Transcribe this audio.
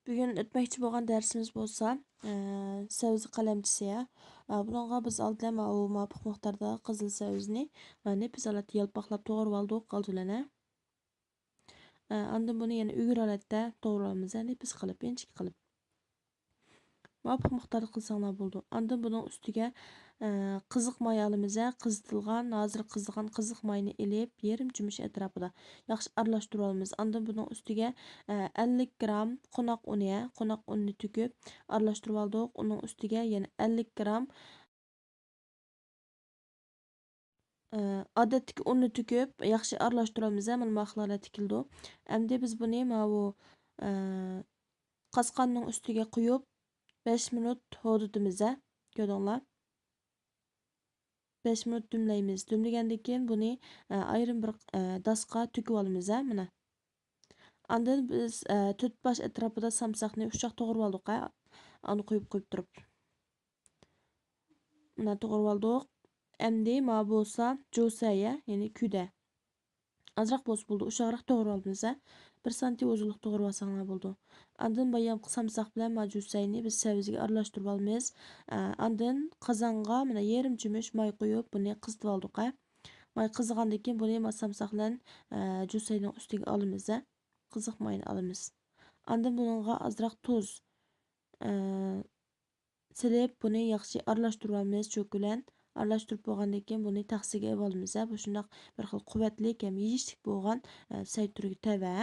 Bugün o'tmoqchi bo'lgan darsimiz bo'lsa, savzi qalamchisi ya. Buningga biz oldin u muvofiq miqdorda qizil savizni nefis holatda yalpoqlab to'g'rab oldik qoldilana. Andan buni yana uygur holatda to'g'raymiz, nefis qilib, inchik qilib. Muvofiq miqdorda qilsanglar bo'ldi. Andan buning ustiga qiziq may alamiz, qizitilgan, hozir qizigan qiziq mayni elib, yarim cho'mich atrofida yaxshi aralashtirib olamiz. Andan buning ustiga 50 gram qo'noq unni to'kib aralashtirib oldik. Uning ustiga yana 50 gram odatdagi unni to'kib yaxshi aralashtiramiz. Mana bu xilda tikildi. Endi biz buni mana bu qasqonning ustiga quyib 5 minut hoditimiz, ko'rdinglar? 5 minut dumlaymiz. Dumlagandan keyin buni ayrim bir dasqa to'kib olamiz, mana. Andan biz 4 bosh atrofida samsaqni uchoq to'g'rab oldik, uni qo'yib turib. Mana to'g'rab oldik. Endi mana bo'lsa jo'saya, ya'ni kuda. Azroq bo'lsa bo'ldi, uchoqroq to'g'rab olamiz. 1 santim uzunlik to'g'rab olsanglar bo'ldi. Andan bayam samsaq bilan majusayni biz savizga aralashtirib olamiz. Andan qozonga mana yarim cho'mich may qo'yib buni qizitib oldik. May qizigandan keyin buni samsaq bilan jusayning ustiga olamiz. Qiziq mayni olamiz. Andan buningga azroq tuz silib buni yaxshi aralashtirib olamiz cho'k bilan. Aralashtirib bo'lgandan keyin buni taxsiga olib olamiz. Bu shundoq bir xil quvvatli ham yeyishlik bo'lgan say turiga tava.